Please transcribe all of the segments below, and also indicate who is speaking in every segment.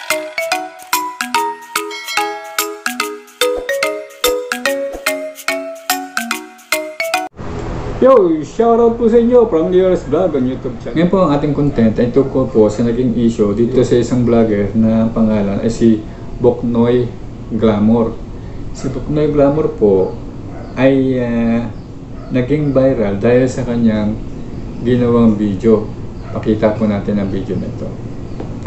Speaker 1: Yo! Shoutout po sa inyo from Nearest Vlog on YouTube channel. Ngayon po ang ating content ay tungkol po sa naging issue dito sa isang vlogger na pangalan ay si Boknoy Glamour. Si Boknoy Glamour po ay naging viral dahil sa kanyang ginawang video. Pakita po natin ang video na ito.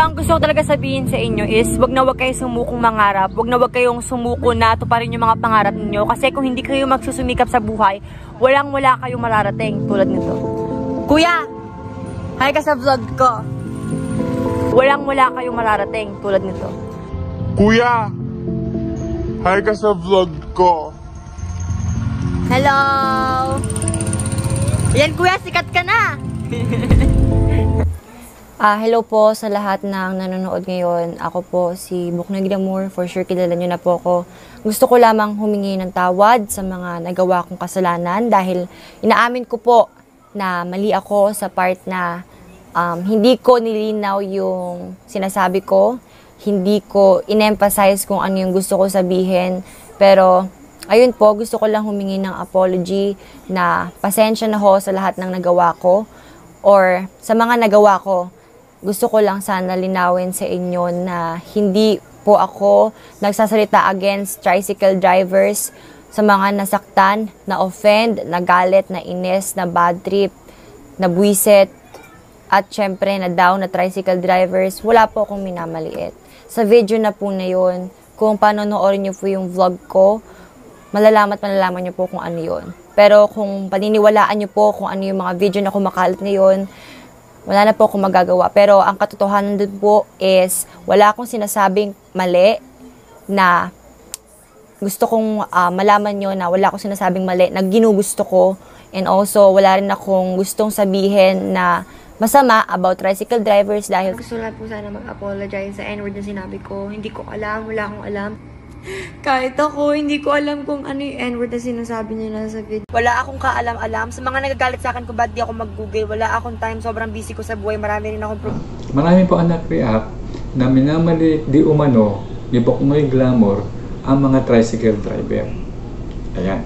Speaker 2: Ang gusto ko talaga sabihin sa inyo is wag na wag kayo sumukong mangarap. Wag na wag kayong sumuko na tuparin yung mga pangarap niyo. Kasi kung hindi kayo magsusumikap sa buhay, wala kayong mararating tulad nito. Kuya! Hi ka sa vlog ko. Wala kayong mararating tulad nito.
Speaker 3: Kuya! Hi ka sa vlog ko.
Speaker 2: Hello! Yan kuya, sikat ka na! Hello po sa lahat ng nanonood ngayon. Ako po si Boknoy Glamour. For sure kilala nyo na po ako. Gusto ko lamang humingi ng tawad sa mga nagawa kong kasalanan dahil inaamin ko po na mali ako sa part na hindi ko nilinaw yung sinasabi ko. Hindi ko in-emphasize kung ano yung gusto ko sabihin. Pero ayun po, gusto ko lang humingi ng apology na pasensya na ho sa lahat ng nagawa ko or sa mga nagawa ko. Gusto ko lang sana linawin sa inyo na hindi po ako nagsasalita against tricycle drivers, sa mga nasaktan, na-offend, nagalit, nainis, na bad trip, na buwisit, at syempre na down na tricycle drivers. Wala po akong minamaliit. Sa video na po na yun, kung panonoorin nyo po yung vlog ko, malalaman nyo po kung ano yun. Pero kung paniniwalaan nyo po kung ano yung mga video na kumakalat ngayon, wala na po akong magagawa. Pero ang katotohanan dun po is wala akong sinasabing mali na gusto kong malaman nyo na wala akong sinasabing mali na ginugusto ko. And also, wala rin akong gustong sabihin na masama about tricycle drivers dahil gusto lang po sana mag-apologize sa N-word na sinabi ko. Hindi ko alam, wala akong alam. Kahit ako, hindi ko alam kung ano yung N-word na sinasabi niya na sa video. Wala akong kaalam-alam. Sa mga nagagalit sa akin kung ba't di ako mag-google, wala akong time. Sobrang busy ko sa buhay. Marami rin akong problem.
Speaker 1: Marami po ang nag-react na minamali di umano ni Boknoy Glamour ang mga tricycle driver. Ayan.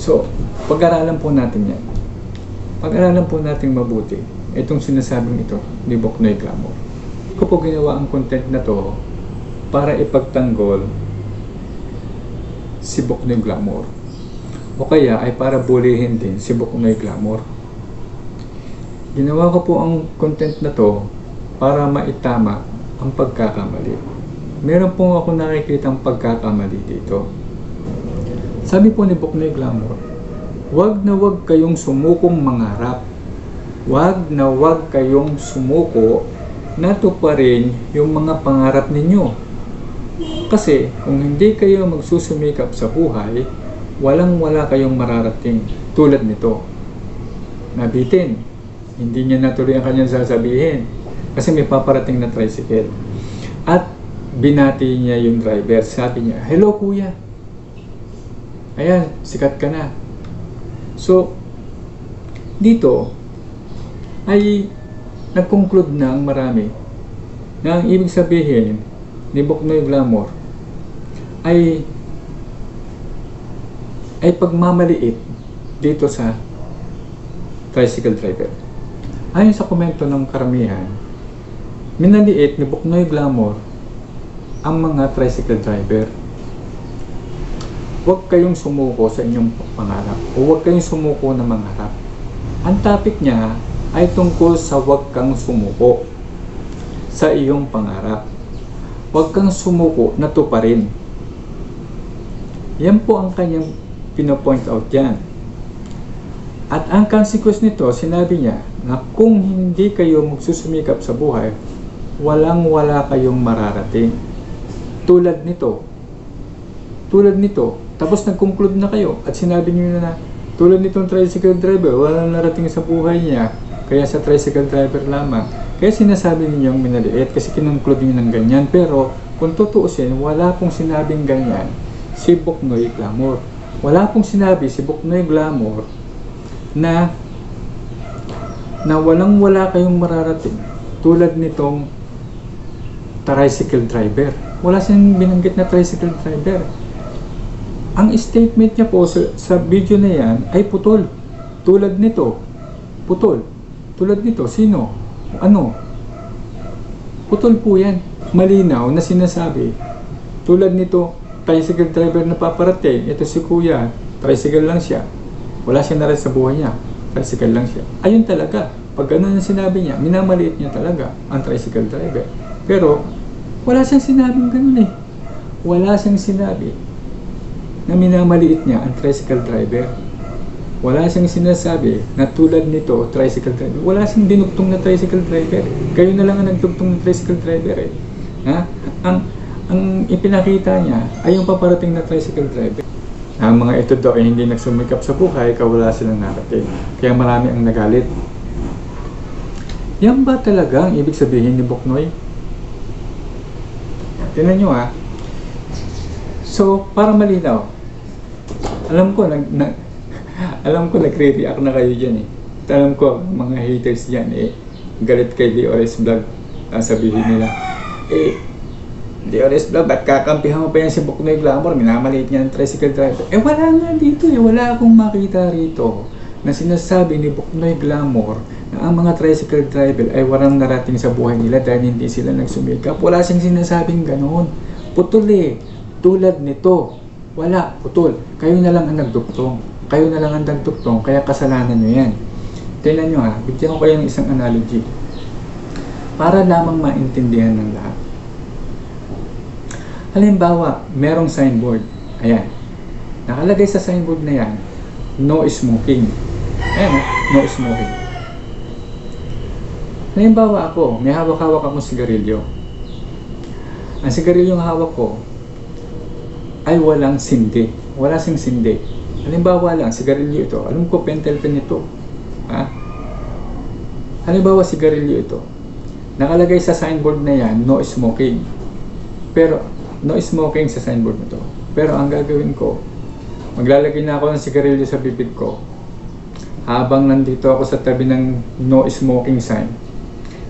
Speaker 1: So, pag-aralan po natin yan. Pag-aralan po natin mabuti itong sinasabing ito ni Boknoy Glamour. Ko po ginawa ang content na to para ipagtanggol si Boknoy Glamour. O kaya ay para bulihin din si Boknoy Glamour. Ginawa ko po ang content na to para maitama ang pagkakamali. Meron po ako nakikitang pagkakamali dito. Sabi po ni Boknoy Glamour, wag na wag kayong sumukong mangarap. Wag na wag kayong sumuko na tuparin yung mga pangarap ninyo. Kasi kung hindi kayo magsusumikap sa buhay, wala kayong mararating tulad nito. Nabitin, hindi niya natuloy ang kanyang sasabihin kasi may paparating na tricycle. At binati niya yung driver. Sabi niya, hello kuya. Ayan, sikat ka na. So, dito ay nag-conclude na ang marami na ang ibig sabihin ni Boknoy Glamour ay pagmamaliit dito sa tricycle driver. Ayon sa komento ng karamihan, minaliit ni Boknoy Glamour ang mga tricycle driver. Huwag kayong sumuko sa inyong pangarap o huwag kayong sumuko na mangarap. Ang topic niya ay tungkol sa huwag kang sumuko sa iyong pangarap. Huwag kang sumuko na tuparin. Yan po ang kanyang pinopoint out yan. At ang consequence nito, sinabi niya na kung hindi kayo magsusumikap sa buhay, wala kayong mararating. Tulad nito. Tapos nag-conclude na kayo at sinabi niyo na tulad nitong tricycle driver, walang narating sa buhay niya, kaya sa tricycle driver lamang. Kaya sinasabi ninyong minaliit kasi kinongclude niyo ng ganyan. Pero kung tutuusin, wala pong sinabing ganyan si Boknoy Glamour. Wala pong sinabi si Boknoy Glamour na wala kayong mararating tulad nitong tricycle driver. Wala siyang binanggit na tricycle driver. Ang statement niya po sa video na yan ay putol. Tulad nito. Putol. Tulad nito. Sino? Ano? Putol po yan. Malinaw na sinasabi. Tulad nito, tricycle driver na paparating. Ito si kuya. Tricycle lang siya. Wala siya na rin sa buhay niya. Tricycle lang siya. Ayun talaga. Pag gano'n ang sinabi niya, minamaliit niya talaga ang tricycle driver. Pero, wala siyang sinabing gano'n eh. Wala siyang sinabi na minamaliit niya ang tricycle driver. Wala siyang sinasabi na tulad nito, tricycle driver. Wala siyang dinugtong na tricycle driver. Kayo na lang ang nagdugtong na tricycle driver eh. Ha? Ang ipinakita niya ay yung paparating na tricycle driver. Ang mga ito daw ay hindi nagsumikap sa buhay, kaya wala silang narating. Kaya marami ang nagalit. Yan ba talaga ang ibig sabihin ni Buknoy? Tingnan nyo ha. So, para malinaw, alam ko nagre-react na kayo dyan eh. Alam ko, mga haters dyan eh, galit kay DRS Vlog. Sabihin nila, DRS Vlog, ba't kakampihan mo pa yan si Buknoy Glamour? Minamaliit niya ng tricycle driver. Wala nga dito eh. Wala akong makita rito na sinasabi ni Buknoy Glamour na ang mga tricycle driver ay walang narating sa buhay nila dahil hindi sila nagsumikap. Wala siyang sinasabing ganoon. Putol eh. Tulad nito. Wala. Putol. Kayo na lang ang nagduktong. Kayo na lang ang nagduktong. Kaya kasalanan nyo yan. Tingnan nyo ha. Bigyan ko kayo ng isang analogy. Para lamang maintindihan ng lahat. Halimbawa, merong signboard. Ayan. Nakalagay sa signboard na yan, no smoking. Ayan, no smoking. Halimbawa ako, may hawak-hawak akong sigarilyo. Ang sigarilyong hawak ko ay walang sindi. Wala sing sindi. Halimbawa lang, sigarilyo ito. Alam ko, pentel pen ito. Ha? Halimbawa, sigarilyo ito. Nakalagay sa signboard na yan, no smoking. Pero, no smoking sa signboard na to. Pero ang gagawin ko, maglalagay na ako ng sigarilyo sa bibig ko habang nandito ako sa tabi ng no smoking sign.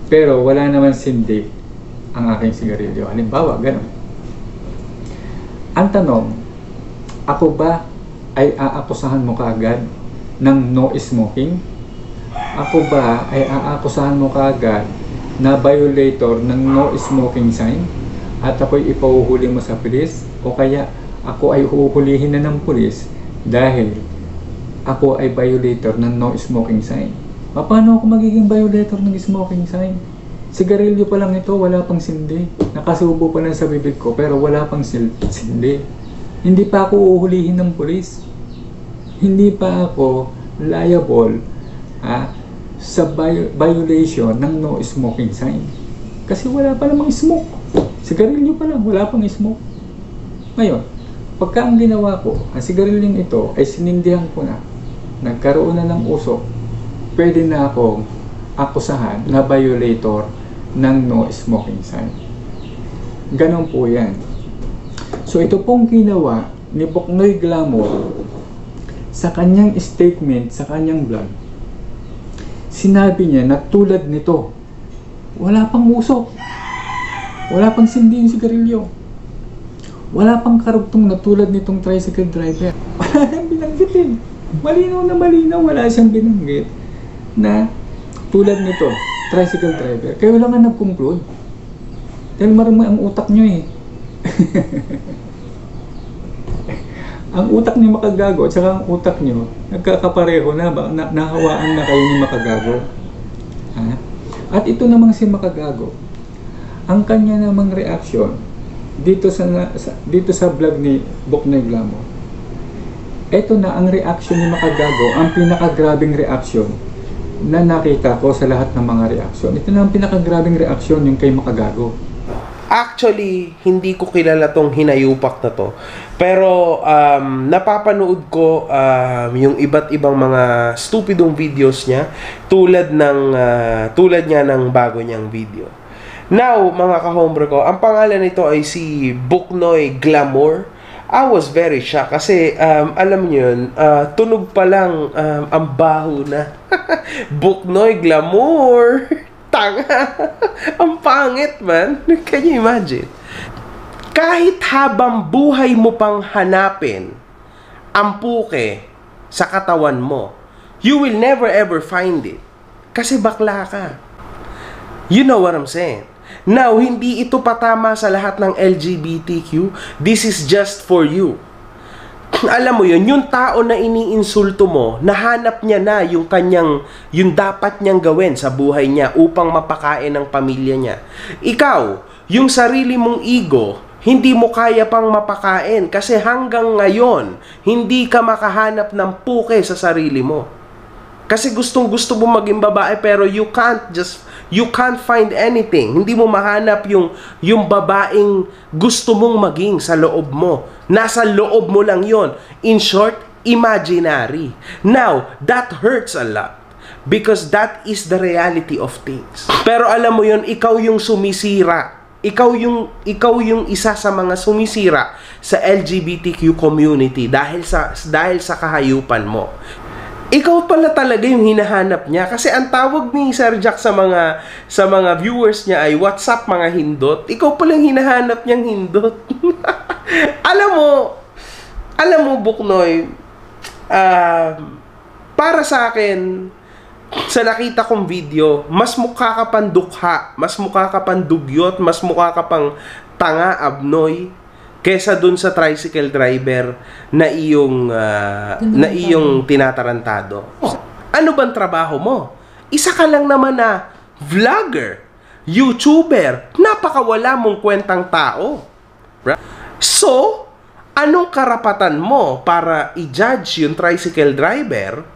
Speaker 1: Pero wala naman sindi ang aking sigarilyo. Halimbawa, ganun. Ang tanong, ako ba ay aakusahan mo kaagad ng no smoking? Ako ba ay aakusahan mo kaagad na violator ng no smoking sign? At ako'y ipahuhuli mo sa pulis? O kaya ako ay huhulihin na ng pulis dahil ako ay violator ng no smoking sign? Paano ako magiging violator ng smoking sign? Sigarilyo pa lang ito, wala pang sindi. Nakasubo pa lang sa bibig ko pero wala pang sindi. Hindi pa ako uhulihin ng pulis. Hindi pa ako liable sa violation ng no smoking sign. Kasi wala pa namang smoke. Sigarilyo pa lang, wala pang smoke. Ngayon, pagka ang ginawa ko, ang sigarilyong ito ay sinindihan ko na, nagkaroon na ng usok, pwede na akong akusahan na violator ng no smoking sign. Ganon po yan. So ito pong ginawa ni Buknoy Glamour sa kanyang statement, sa kanyang vlog. Sinabi niya na tulad nito, wala pang usok, wala pang sindi yung sigarilyo, wala pang karugtong na tulad nitong tricycle driver. Wala nang binanggitin. Malinaw na malinaw, wala siyang binanggit na tulad nito, tricycle driver. Kayo lang ang nag-conclude. Dahil marami ang utak nyo eh. Ang utak ni Makagago at saka ang utak nyo, nagkakapareho na ba? Nahawaan na kayo ni Makagago. Ha? At ito namang si Makagago, ang kanya namang reaction dito sa vlog ni Buknoy Glamour. Ito na ang reaction ni Makagago, ang pinakagrabing reaction na nakita ko sa lahat ng mga reaksyon. Ito na ang pinakagrabing reaksyon yung kay Makagago.
Speaker 4: Actually, hindi ko kilala tong hinayupak na to. Pero napapanood ko yung iba't ibang mga stupidong videos niya tulad niya ng bago niyang video. Now, mga ka-hombre ko, ang pangalan nito ay si Buknoy Glamour. I was very shocked kasi alam niyo yun, tunog pa lang ang baho na. Buknoy Glamour. Tanga. Ang pangit, man. Can you imagine? Kahit habang buhay mo pang hanapin ang puke sa katawan mo, you will never ever find it. Kasi bakla ka. You know what I'm saying? Now, hindi ito patama sa lahat ng LGBTQ. This is just for you. Alam mo yun, yung tao na iniinsulto mo, nahanap niya na yung dapat niyang gawin sa buhay niya upang mapakain ang pamilya niya. Ikaw, yung sarili mong ego, hindi mo kaya pang mapakain kasi hanggang ngayon, hindi ka makahanap ng puke sa sarili mo. Kasi gustong-gusto mo maging babae pero you can't find anything. Hindi mo mahanap yung babaeng gusto mong maging sa loob mo. Nasa loob mo lang yon. In short, imaginary. Now, that hurts a lot because that is the reality of things. Pero alam mo yon, ikaw yung sumisira. Ikaw yung isa sa mga sumisira sa LGBTQ community dahil sa kahayupan mo. Ikaw pala talaga yung hinahanap niya kasi ang tawag ni Sir Jack sa mga viewers niya ay what's up mga hindot. Ikaw pala yung hinahanap niyang hindot. alam mo Buknoy, para sa akin sa nakita kong video, mas mukha ka pang dukha, mas mukha ka pang dugyot, mas mukha ka pang tanga, abnoy kesa dun sa tricycle driver na iyong tinatarantado. Ano bang trabaho mo? Isa ka lang naman na vlogger, YouTuber, napakawala mong kwentang tao. So, anong karapatan mo para i-judge yung tricycle driver?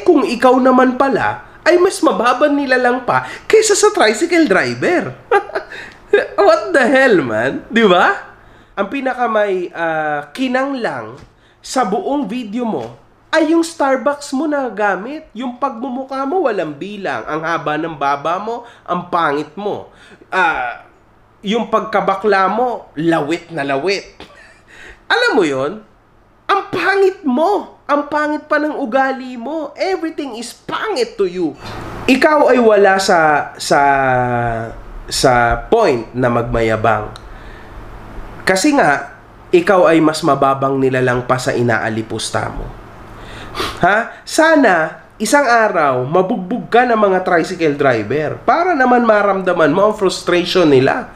Speaker 4: Kung ikaw naman pala ay mas mababang nilalang pa kaysa sa tricycle driver. What the hell, man? Di ba? Ang pinakamay kinanglang sa buong video mo ay yung Starbucks mo na gamit. Yung pagmumukha mo walang bilang. Ang haba ng baba mo, ang pangit mo. Yung pagkabakla mo, lawit na lawit. Alam mo yon? Ang pangit mo. Ang pangit pa ng ugali mo. Everything is pangit to you. Ikaw ay wala sa point na magmayabang. Kasi nga, ikaw ay mas mababang nilalang pa sa inaalipusta mo. Sana, isang araw, mabugbog ka ng mga tricycle driver para naman maramdaman mo ang frustration nila.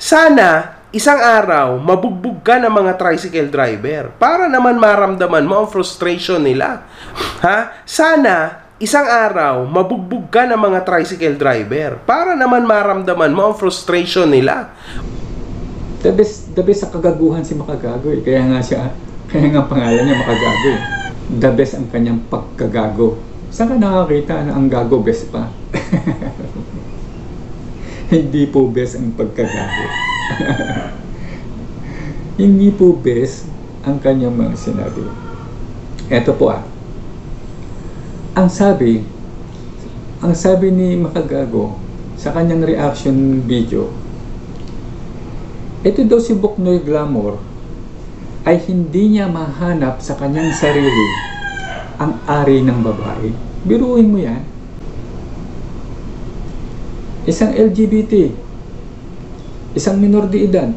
Speaker 4: Sana, isang araw, mabugbog ka ng mga tricycle driver para naman maramdaman mo ang frustration nila. Sana, isang araw, mabugbog ka ng mga tricycle driver para naman maramdaman mo ang frustration nila.
Speaker 1: The best sa kagaguhan si Makagago eh. Kaya nga pangalan niya Makagago eh. The best ang kanyang pagkagago. Saan ka nakakita na ang gago best pa? Hindi po best ang pagkagago. Hindi po best ang kanyang mga sinabi. Eto po Ang sabi ni Makagago sa kanyang reaction video, ito daw si Buknoy Glamour ay hindi niya mahanap sa kanyang sarili ang ari ng babae. Biruin mo yan. Isang LGBT, isang minor de edad,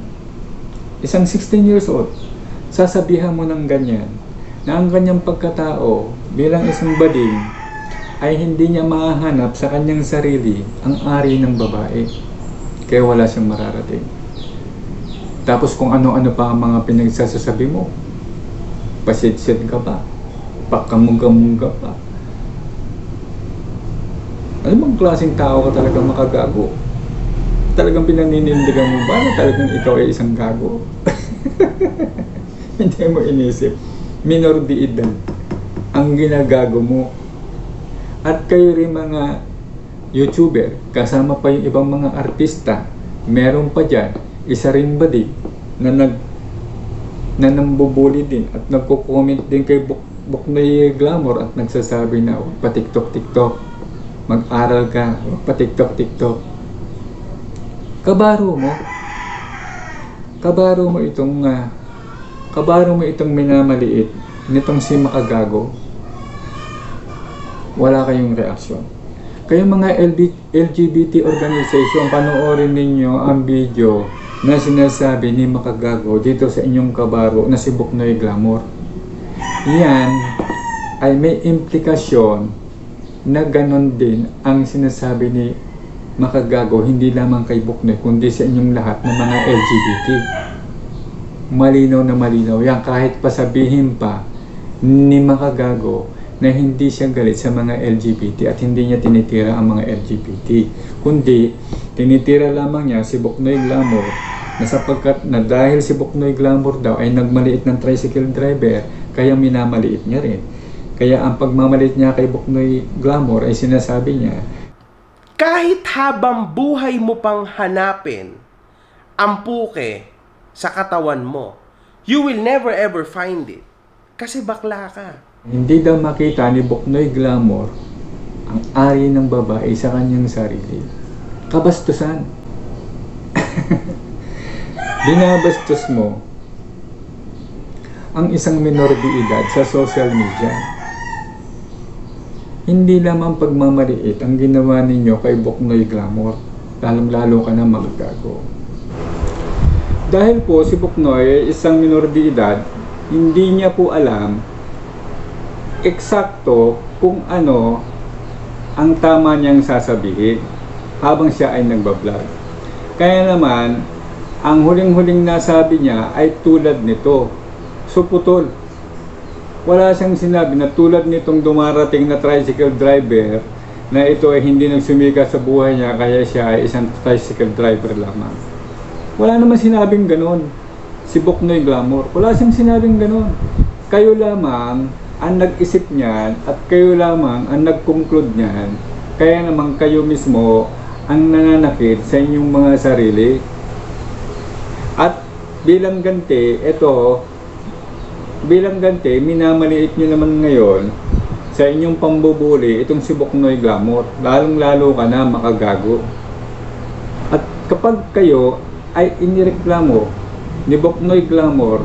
Speaker 1: isang 16 years old, sasabihan mo ng ganyan na ang kanyang pagkatao bilang isang bading ay hindi niya mahanap sa kanyang sarili ang ari ng babae. Kaya wala siyang mararating. Tapos kung ano-ano pa ang mga pinagsasasabi mo, pasit-sit ka pa, pakamunga-munga pa. Ano bang klaseng tao ka talagang Makagago? Talagang pinaninindigan mo ba na talagang ikaw ay isang gago? Hindi mo inisip. Minor de edad ang ginagago mo. At kayo rin mga YouTuber, kasama pa yung ibang mga artista, meron pa dyan, isa rin bading na nambubuli din at nagko-comment din kay Buknoy Glamour at nagsasabi na pa-TikTok, mag-aral ka, pa-TikTok. Kabaro mo itong minamaliit nitong si Makagago. Wala kayong reaksyon. Kayo mga LGBT organization, panoorin ninyo ang video na sinasabi ni Makagago dito sa inyong kabaro na si Buknoy Glamour. Yan ay may implikasyon na ganon din ang sinasabi ni Makagago, hindi lamang kay Buknoy kundi sa inyong lahat ng mga LGBT. Malinaw na malinaw yan, kahit pasabihin pa ni Makagago na hindi siya galit sa mga LGBT at hindi niya tinitira ang mga LGBT, kundi tinitira lamang niya si Buknoy Glamour na sapagkat na dahil si Buknoy Glamour daw ay nagmaliit ng tricycle driver, kaya minamaliit niya rin. Kaya ang pagmamaliit niya kay Buknoy Glamour ay sinasabi niya,
Speaker 4: kahit habang buhay mo pang hanapin ang puke sa katawan mo, you will never ever find it. Kasi bakla ka.
Speaker 1: hindi daw makita ni Buknoy Glamour ang ari ng babae sa kanyang sarili. Kabastusan. Binabastos mo ang isang minor de edad sa social media. Hindi lamang pagmamaliit ang ginawa ninyo kay Buknoy Glamour, lalong-lalo ka na Makagago. Dahil po si Buknoy ay isang minor de edad, hindi niya po alam eksakto kung ano ang tama niyang sasabihin habang siya ay nagbablog. Kaya naman, ang huling-huling nasabi niya ay tulad nito. So putol. Wala siyang sinabi na tulad nitong dumarating na tricycle driver na ito ay hindi nagsumika sa buhay niya kaya siya ay isang tricycle driver lamang. Wala naman sinabing ganon si Buknoy Glamour. Wala siyang sinabing ganon. Kayo lamang ang nag-isip niyan at kayo lamang ang nag-conclude niyan. Kaya naman kayo mismo ang nananakit sa inyong mga sarili. At bilang ganti, minamaliit nyo naman ngayon sa inyong pambubuli itong si Buknoy Glamour. Lalong-lalo ka na Makagago. At kapag kayo ay inireklamo ni Buknoy Glamour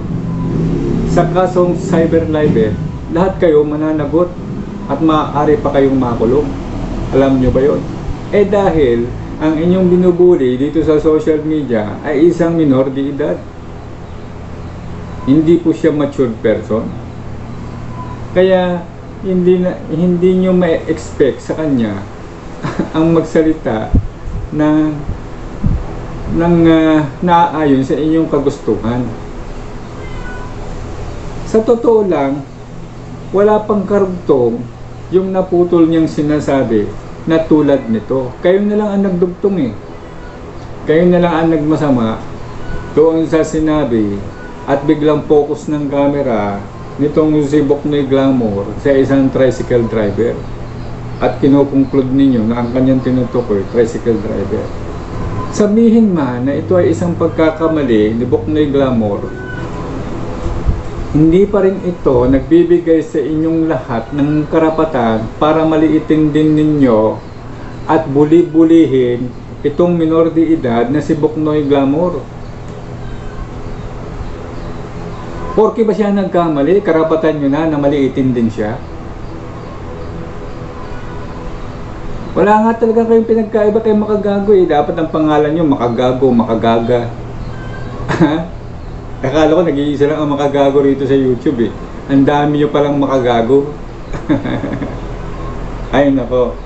Speaker 1: sa kasong cyber libel, lahat kayo mananagot at maaari pa kayong makulong. Alam nyo ba yun? Dahil ang inyong binubuli dito sa social media ay isang minor de edad. Hindi po siya matured person. Kaya hindi nyo ma-expect sa kanya ang magsalita ng naaayon sa inyong kagustuhan. Sa totoo lang, wala pang karugtong yung naputol niyang sinasabi na tulad nito. Kayo na lang ang nagdugtong eh. Kayo na lang ang nagmasama doon sa sinabi at biglang focus ng camera nitong si Buknoy Glamour sa isang tricycle driver. At kinukonclude ninyo na ang kanyang tinutukoy, tricycle driver. Sabihin man na ito ay isang pagkakamali ni Buknoy Glamour, hindi pa rin ito nagbibigay sa inyong lahat ng karapatan para maliitin din ninyo at buli-bulihin itong minor de edad na si Buknoy Glamour. Porke ba siya nagkamali, karapatan nyo na maliitin din siya? Wala nga talaga kayong pinagkaiba kay Makagago eh. Dapat ang pangalan nyo Makagago, Makagaga. Akala ko nag-iisa lang ang Makagago rito sa YouTube eh. Ang dami nyo palang Makagago. Ay nako.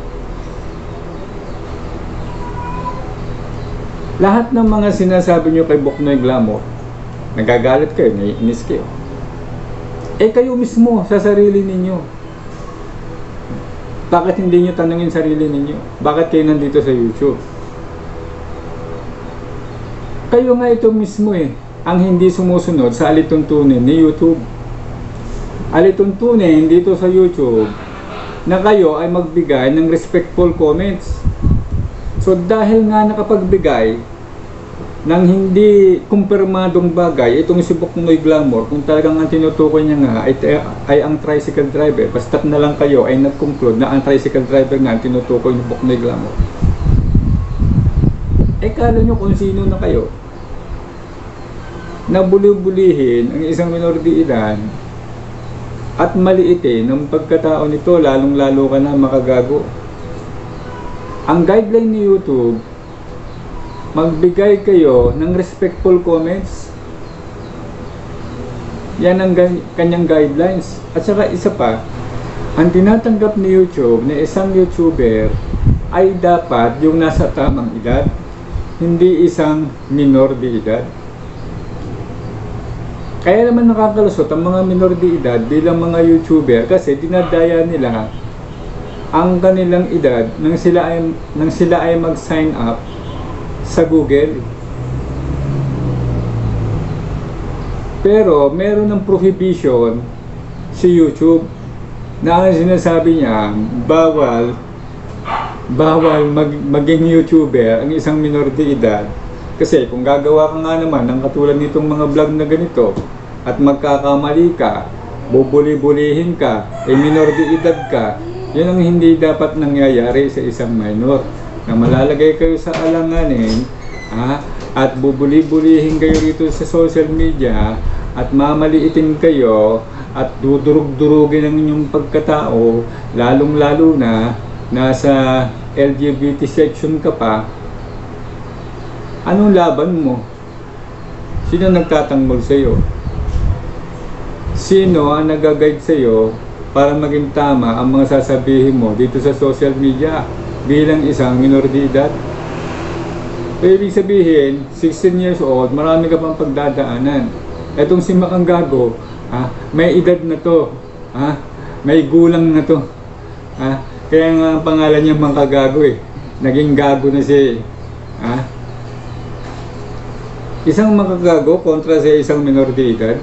Speaker 1: Lahat ng mga sinasabi nyo kay Buknoy Glamour, nagagalit kayo, naiinis kayo. Kayo mismo sa sarili ninyo. Bakit hindi nyo tanungin sarili ninyo? Bakit kayo nandito sa YouTube? Kayo nga ito mismo eh, ang hindi sumusunod sa alituntunin ni YouTube. Alituntunin dito sa YouTube na kayo ay magbigay ng respectful comments. So dahil nga nakapagbigay ng hindi kumpirmadong bagay itong si Buknoy Glamour, kung talagang ang tinutukoy niya nga ay ang tricycle driver, basta't na lang kayo ay nag-conclude na ang tricycle driver nga ang tinutukoy ni Buknoy Glamour. Kala nyo kung sino na kayo na buli-bulihin ang isang minor de edad at maliitin ng pagkatao nito, lalong-lalo ka na Makagago. Ang guideline ni YouTube, magbigay kayo ng respectful comments. Yan ang kanyang guidelines. At saka isa pa, ang tinatanggap ni YouTube na isang YouTuber ay dapat yung nasa tamang edad, hindi isang minor de edad. Kaya naman nakakalusot ang mga minor de edad bilang mga YouTuber kasi dinadaya nila ang kanilang edad nang sila ay mag-sign up sa Google. Pero meron ng prohibition si YouTube na ang sinasabi niya, bawal maging YouTuber ang isang minor de edad. Kasi kung gagawa ka nga naman ng katulad nitong mga vlog na ganito at magkakamali ka, bubuli-bulihin ka, minor de edad ka, yun ang hindi dapat nangyayari sa isang minor, na malalagay kayo sa alanganin at bubuli-bulihin kayo rito sa social media at mamaliitin kayo at dudurug-durugin ang inyong pagkatao, lalong-lalo na nasa LGBT section ka pa. Anong laban mo? Sino nagtatanggol sa iyo? Sino ang nag-guide sa iyo para maging tama ang mga sasabihin mo dito sa social media bilang isang minor de edad? Ibig sabihin, 16 years old, marami ka pang pagdadaanan. Etong si Makang Gago, may edad na to, may gulang na to. Kaya nga ang pangalan niya Makagago naging gago na siya Isang makagago kontra sa isang minor de edad.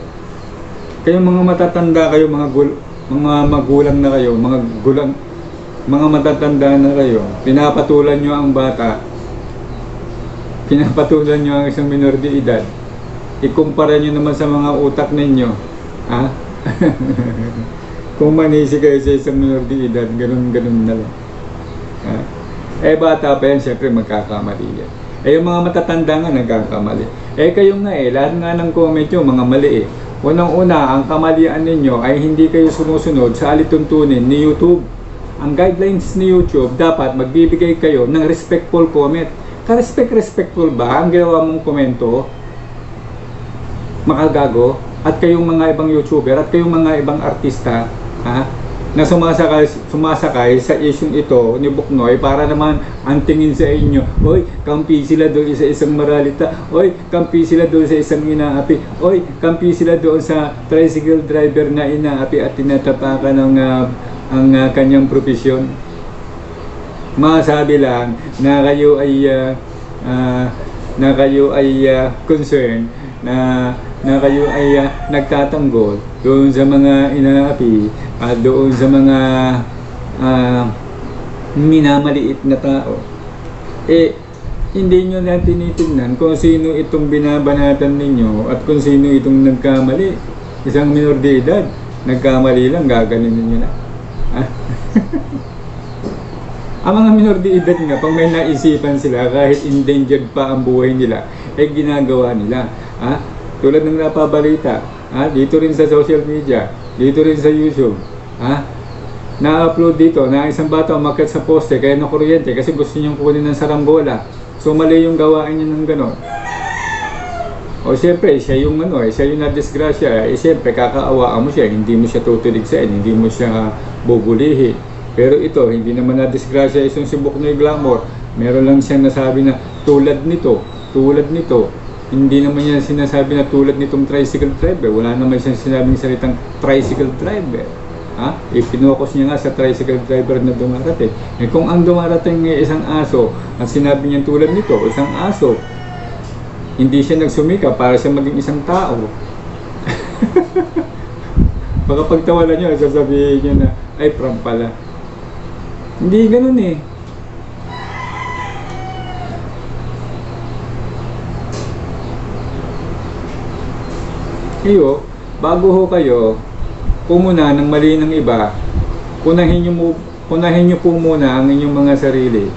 Speaker 1: Kayong mga matatanda kayo, mga magulang na kayo, mga matatanda na kayo, pinapatulan nyo ang bata, pinapatulan nyo ang isang minor de edad. Ikumpara nyo naman sa mga utak ninyo, kung manisi kayo sa isang minor de edad, ganun na lang. Bata pa yan, syempre magkakamali yan. Yung mga matatanda nga nagkakamali. Kayo nga lahat nga ng comment nyo, mga mali Unang-una, ang kamalian ninyo ay hindi kayo sumusunod sa alituntunin ni YouTube. Ang guidelines ni YouTube, dapat magbibigay kayo ng respectful comment. Ka-respectful ba ang ginawa mong komento? Makagago? At kayong mga ibang YouTuber at kayong mga ibang artista, na sumasakay sa isyong ito ni Buknoy para naman ang tingin sa inyo, oy, kampi sila doon sa isang maralita, oy, kampi sila doon sa isang inaapi, oy, kampi sila doon sa tricycle driver na inaapi at tinatapakan ng ang kanyang profesyon. Masabi lang na kayo ay concerned, na kayo ay nagtatanggol doon sa mga inaapi at doon sa mga minamaliit na tao. Hindi nyo na tinitingnan kung sino itong binabanatan ninyo at kung sino itong nagkamali. Isang minor de edad, nagkamali lang, gaganin nyo na. Ang mga minor de edad nga, pag may naisipan sila, kahit endangered pa ang buhay nila, ginagawa nila. Tulad ng napabalita, dito rin sa social media, dito rin sa YouTube, na-upload dito na isang bata umakyat sa poste kaya na kuryente kasi gusto niyang kunin ng saranggola. So mali yung gawain niya ng gano'n. O siyempre, siya yung na-disgrasya, siyempre kakaawaan mo siya, hindi mo siya tutuligsain, hindi mo siya bubulihin. Pero ito, hindi naman na-disgrasya isang si Buknoy Glamour. Meron lang siyang nasabi na tulad nito. Hindi naman niya sinasabi na tulad nitong tricycle driver. Wala naman siyang sinabing salitang tricycle driver. Ipinokus niya nga sa tricycle driver na dumarating. Kung ang dumarating ay isang aso at sinabi niya tulad nito, isang aso, hindi siya nagsumika para siya maging isang tao. Baka pagtawalan niyo, sasabihin niyo na, ay prank pala. Hindi ganun bago ho kayo pumuna ng mali ng iba, punahin nyo po muna ang inyong mga sarili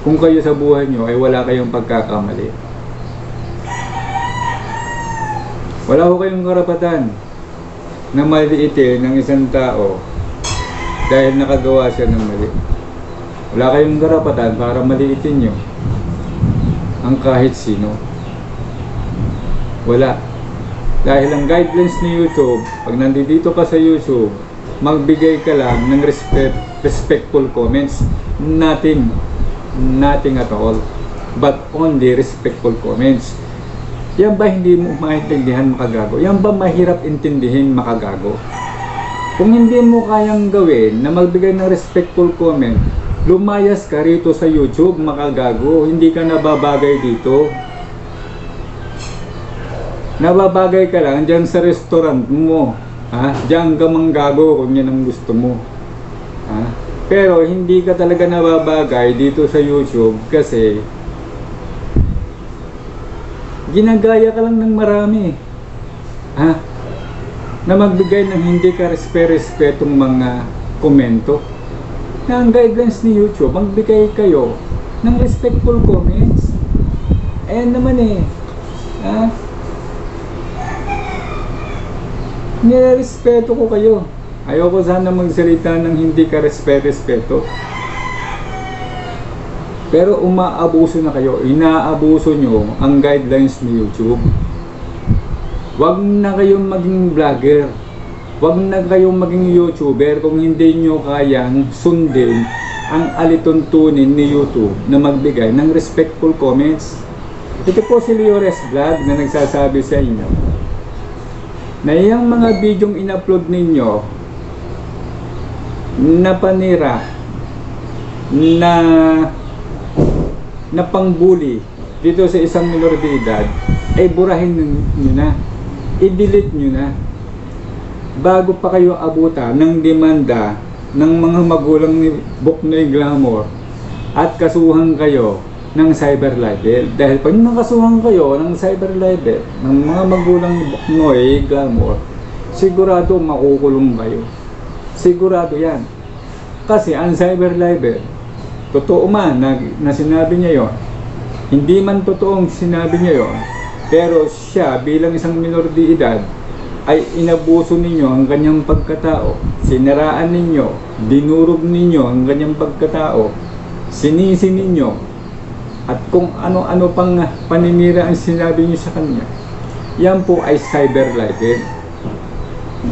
Speaker 1: kung kayo sa buhay nyo ay wala kayong pagkakamali. Wala ho kayong karapatan na maliitin ng isang tao dahil nakagawa siya ng mali. Wala kayong karapatan para maliitin nyo ang kahit sino. Wala. Dahil ang guidelines ni YouTube, pag nandito ka sa YouTube, magbigay ka lang ng respectful comments. Nothing at all. But only respectful comments. Yan ba hindi mo maintindihan, makagago? Yan ba mahirap intindihin, makagago? Kung hindi mo kayang gawin na magbigay ng respectful comment, lumayas ka rito sa YouTube, makagago. Hindi ka nababagay dito. Nababagay ka lang dyan sa restaurant mo. Diyan ka manggago kung yan ang gusto mo. Pero hindi ka talaga nababagay dito sa YouTube kasi ginagaya ka lang ng marami. Na magbigay ng hindi ka respetong mga komento. Na ang guidelines ni YouTube, magbigay kayo ng respectful comments. Ayan naman nirespeto ko kayo. Ayoko sana magsalita ng hindi ka respeto. Pero umaabuso na kayo. Inaabuso nyo ang guidelines ni YouTube. Huwag na kayong maging vlogger. Huwag na kayong maging YouTuber kung hindi nyo kayang sundin ang alituntunin ni YouTube na magbigay ng respectful comments. Ito po si Liores Vlog na nagsasabi sa inyo na yung mga bidyong in-upload ninyo na panira na pangbuli dito sa isang minor de edad ay burahin nyo na, i-delete nyo na bago pa kayo abutan ng demanda ng mga magulang ni Buknoy Glamour at kasuhan kayo ng cyber libel. Dahil pag nakasuhan kayo ng cyber libel ng mga magulang ni Buknoy Glamour, sigurado makukulong kayo. Sigurado yan. Kasi ang cyber libel, totoo man na sinabi niya yon, hindi man totoong sinabi niya yon, pero siya bilang isang minor de edad ay inabuso ninyo ang kanyang pagkatao, siniraan ninyo, dinurog ninyo ang kanyang pagkatao, sinisi ninyo, at kung ano-ano pang paninira ang sinabi niyo sa kanya. Yan po ay cyber libel.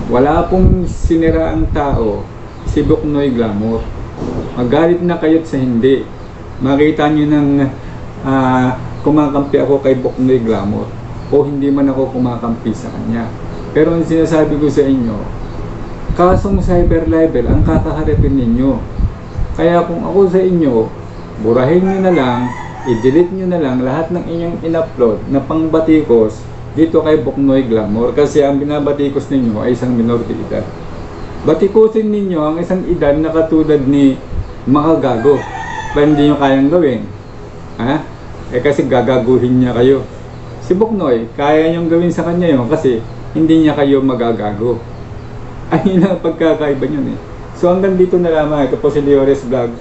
Speaker 1: Wala pong siniraang tao si Buknoy Glamour. Magalit na kayo't sa hindi. Makita niyo ng kumakampi ako kay Buknoy Glamour o hindi man ako kumakampi sa kanya. Pero ang sinasabi ko sa inyo, kasong cyber libel ang kakaharapin ninyo. Kaya kung ako sa inyo, burahin nyo na lang, i-delete nyo na lang lahat ng inyong in-upload na pangbatikos dito kay Buknoy Glamour, kasi ang binabatikos ninyo ay isang minor de edad. Batikusin ninyo ang isang edad na katulad ni makagago. Ba hindi nyo kayang gawin? Kasi gagaguhin niya kayo. Si Buknoy, kaya nyong gawin sa kanya yun kasi hindi niya kayo magagago. Ayun ang pagkakaiba nyo So hanggang dito na lamang. Ito po si Liores Vlog.